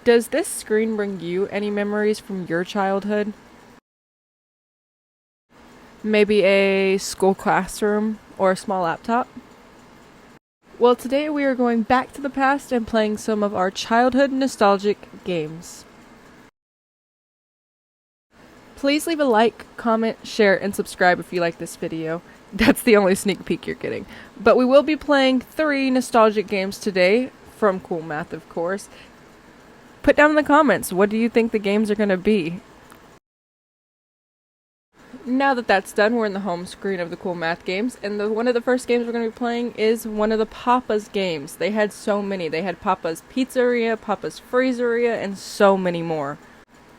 Does this screen bring you any memories from your childhood? Maybe a school classroom or a small laptop? Well, today we are going back to the past and playing some of our childhood nostalgic games. Please leave a like, comment, share, and subscribe if you like this video. That's the only sneak peek you're getting. But we will be playing 3 nostalgic games today, from Coolmath, of course. Put down in the comments, what do you think the games are going to be? Now that that's done, we're in the home screen of the Coolmath games, and one of the first games we're going to be playing is one of the Papa's games. They had so many. They had Papa's Pizzeria, Papa's Freezeria, and so many more.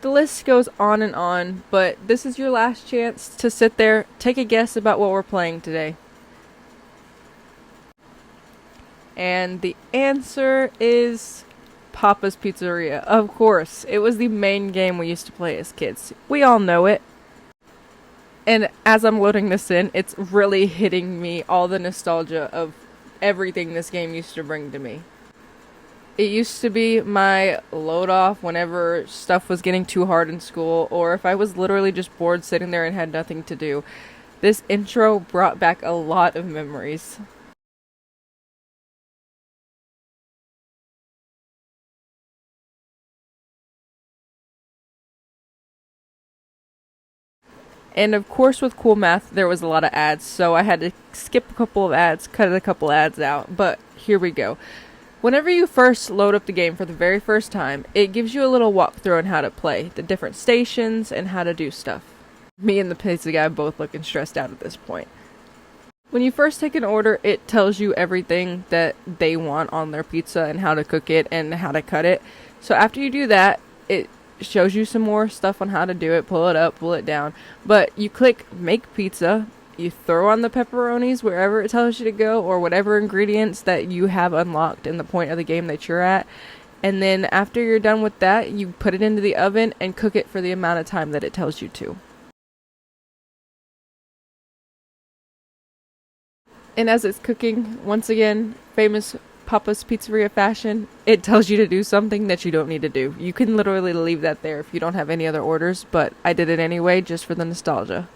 The list goes on and on, but this is your last chance to sit there, take a guess about what we're playing today. And the answer is Papa's Pizzeria. Of course, it was the main game we used to play as kids. We all know it. And as I'm loading this in, it's really hitting me all the nostalgia of everything this game used to bring to me. It used to be my load off whenever stuff was getting too hard in school, or if I was literally just bored sitting there and had nothing to do. This intro brought back a lot of memories. And of course with Coolmath there was a lot of ads, so I had to skip a couple of ads, cut a couple ads out, but here we go. Whenever you first load up the game for the very first time, it gives you a little walkthrough on how to play, the different stations, and how to do stuff. Me and the pizza guy both looking stressed out at this point. When you first take an order, it tells you everything that they want on their pizza and how to cook it and how to cut it. So after you do that, it shows you some more stuff on how to do it, pull it up, pull it down. But you click make pizza, you throw on the pepperonis wherever it tells you to go, or whatever ingredients that you have unlocked in the point of the game that you're at. And then after you're done with that, you put it into the oven and cook it for the amount of time that it tells you to. And as it's cooking, once again, famous Papa's Pizzeria fashion, it tells you to do something that you don't need to do. You can literally leave that there if you don't have any other orders, but I did it anyway just for the nostalgia.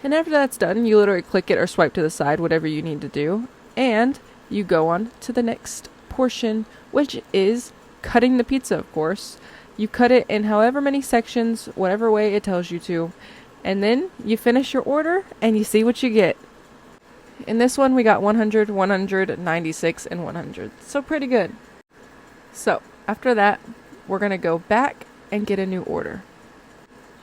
And after that's done, you literally click it or swipe to the side, whatever you need to do, and you go on to the next portion, which is cutting the pizza, of course. You cut it in however many sections, whatever way it tells you to, and then you finish your order and you see what you get. In this one, we got 100, 100, 96, and 100. So pretty good. So, after that, we're going to go back and get a new order.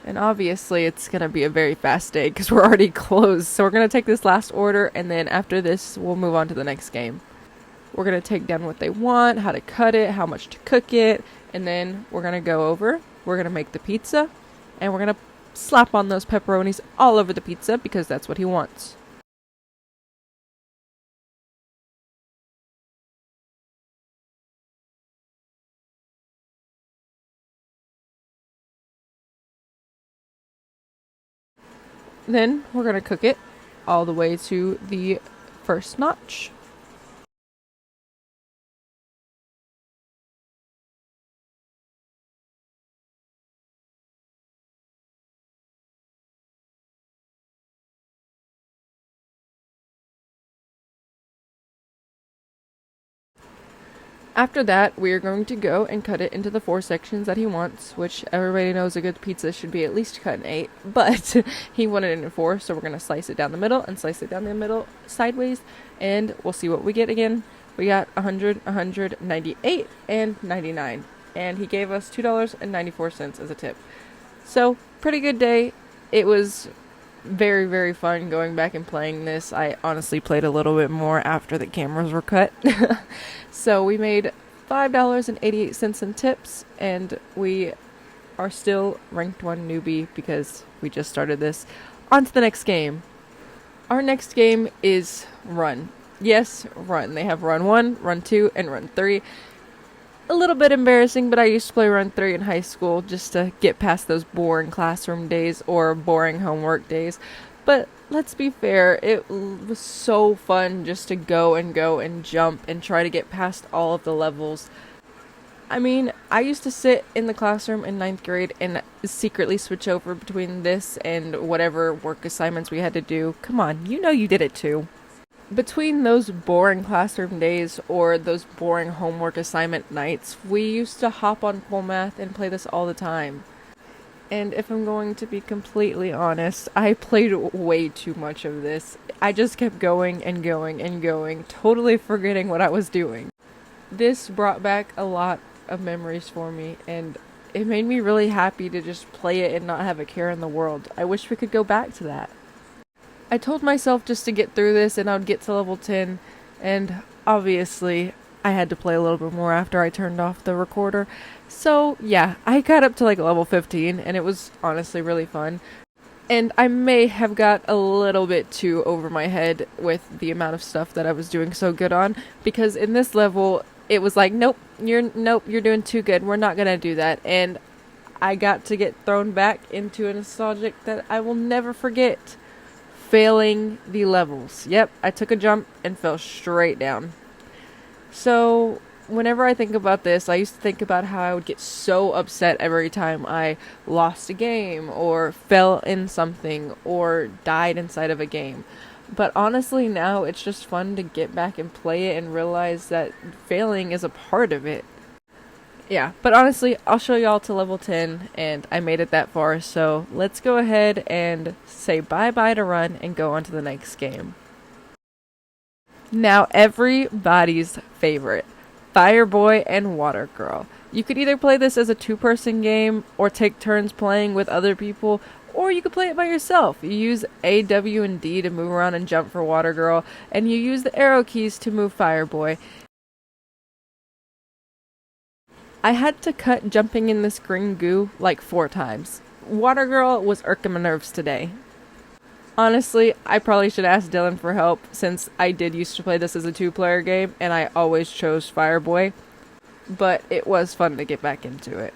And obviously, it's going to be a very fast day because we're already closed. So we're going to take this last order, and then after this, we'll move on to the next game. We're going to take down what they want, how to cut it, how much to cook it, and then we're going to go over, we're going to make the pizza, and we're going to slap on those pepperonis all over the pizza because that's what he wants. Then we're going to cook it all the way to the first notch. After that, we are going to go and cut it into the 4 sections that he wants, which everybody knows a good pizza should be at least cut in 8, but he wanted it in 4, so we're going to slice it down the middle and slice it down the middle sideways, and we'll see what we get again. We got 100, 100, 98, and 99, and he gave us $2.94 as a tip. So, pretty good day. It was very, very fun going back and playing this. I honestly played a little bit more after the cameras were cut. So we made $5.88 in tips, and we are still ranked 1 newbie because we just started this. On to the next game. Our next game is Run. Yes, Run. They have Run 1, Run 2, and Run 3. A little bit embarrassing, but I used to play Run 3 in high school just to get past those boring classroom days or boring homework days. But let's be fair, it was so fun just to go and jump and try to get past all of the levels. I mean, I used to sit in the classroom in ninth grade and secretly switch over between this and whatever work assignments we had to do. Come on, you know you did it too. Between those boring classroom days or those boring homework assignment nights, we used to hop on Coolmath and play this all the time. And if I'm going to be completely honest, I played way too much of this. I just kept going and going and going, totally forgetting what I was doing. This brought back a lot of memories for me, and it made me really happy to just play it and not have a care in the world. I wish we could go back to that. I told myself just to get through this and I would get to level 10, and obviously I had to play a little bit more after I turned off the recorder. So yeah, I got up to like level 15 and it was honestly really fun. And I may have got a little bit too over my head with the amount of stuff that I was doing so good on, because in this level it was like, nope, you're doing too good. We're not going to do that. And I got to get thrown back into a nostalgic that I will never forget. Failing the levels. Yep, I took a jump and fell straight down. So, whenever I think about this, I used to think about how I would get so upset every time I lost a game, or fell in something, or died inside of a game. But honestly, now it's just fun to get back and play it and realize that failing is a part of it. Yeah, but honestly, I'll show y'all to level 10, and I made it that far, so let's go ahead and say bye-bye to Run and go on to the next game. Now, everybody's favorite, Fireboy and Water Girl. You could either play this as a two-person game, or take turns playing with other people, or you could play it by yourself. You use A, W, and D to move around and jump for Water Girl, and you use the arrow keys to move Fireboy. I had to cut jumping in this green goo like 4 times. Water Girl was irking my nerves today. Honestly, I probably should ask Dylan for help, since I did used to play this as a 2-player game and I always chose Fireboy, but it was fun to get back into it.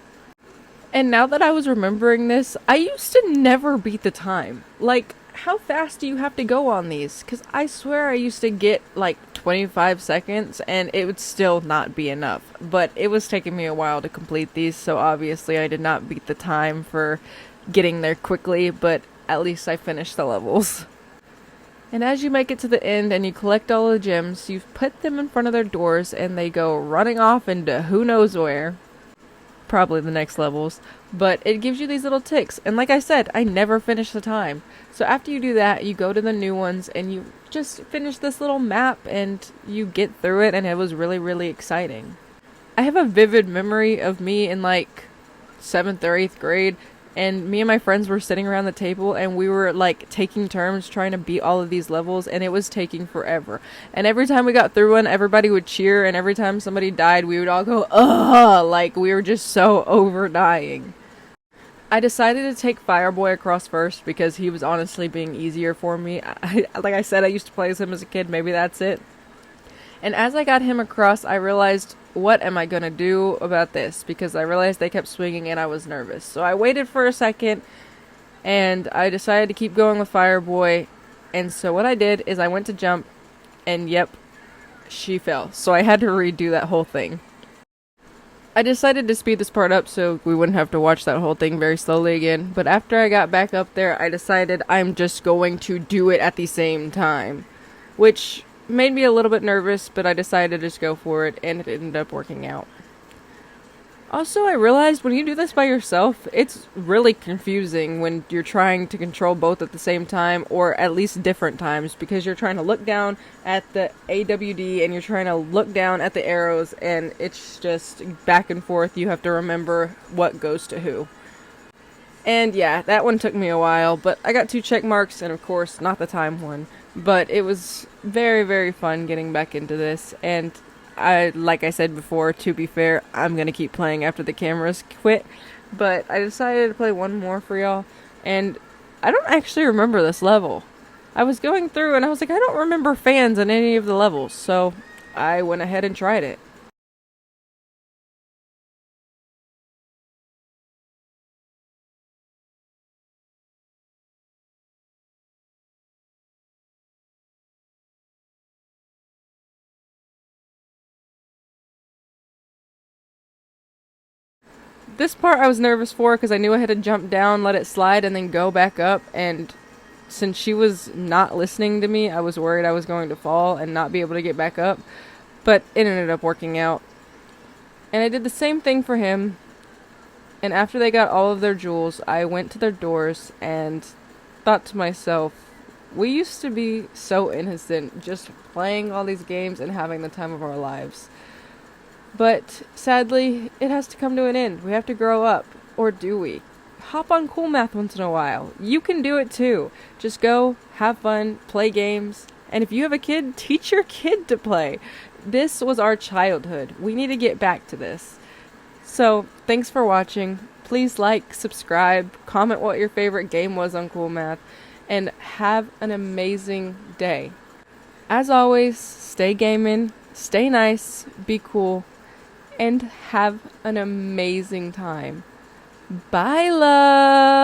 And now that I was remembering this, I used to never beat the time. Like, how fast do you have to go on these? Because I swear I used to get like 25 seconds and it would still not be enough. But it was taking me a while to complete these, so obviously I did not beat the time for getting there quickly, but at least I finished the levels. And as you make it to the end and you collect all the gems, you put them in front of their doors and they go running off into who knows where. Probably the next levels, but it gives you these little ticks, and like I said, I never finish the time. So after you do that, you go to the new ones and you just finish this little map and you get through it, and it was really, really exciting. I have a vivid memory of me in like 7th or 8th grade, and me and my friends were sitting around the table and we were like taking turns trying to beat all of these levels, and it was taking forever. And every time we got through one, everybody would cheer, and every time somebody died, we would all go, ugh, like we were just so over dying. I decided to take Fireboy across first because he was honestly being easier for me. Like I said, I used to play as him as a kid, maybe that's it. And as I got him across, I realized, what am I gonna do about this? Because I realized they kept swinging and I was nervous. So I waited for a second and I decided to keep going with Fireboy. And so what I did is I went to jump and yep, she fell. So I had to redo that whole thing. I decided to speed this part up so we wouldn't have to watch that whole thing very slowly again. But after I got back up there, I decided I'm just going to do it at the same time. Which made me a little bit nervous, but I decided to just go for it, and it ended up working out. Also, I realized when you do this by yourself, it's really confusing when you're trying to control both at the same time, or at least different times, because you're trying to look down at the AWD and you're trying to look down at the arrows, and it's just back and forth. You have to remember what goes to who. And yeah, that one took me a while, but I got 2 check marks, and of course, not the time one. But it was very, very fun getting back into this, and like I said before, to be fair, I'm gonna keep playing after the cameras quit, but I decided to play one more for y'all, and I don't actually remember this level. I was going through and I was like, I don't remember fans in any of the levels, so I went ahead and tried it. This part I was nervous for because I knew I had to jump down, let it slide, and then go back up. And since she was not listening to me, I was worried I was going to fall and not be able to get back up. But it ended up working out. And I did the same thing for him. And after they got all of their jewels, I went to their doors and thought to myself, we used to be so innocent, just playing all these games and having the time of our lives. But sadly, it has to come to an end. We have to grow up. Or do we? Hop on Coolmath once in a while. You can do it too. Just go, have fun, play games. And if you have a kid, teach your kid to play. This was our childhood. We need to get back to this. So, thanks for watching. Please like, subscribe, comment what your favorite game was on Coolmath, and have an amazing day. As always, stay gaming, stay nice, be cool, and have an amazing time. Bye, love!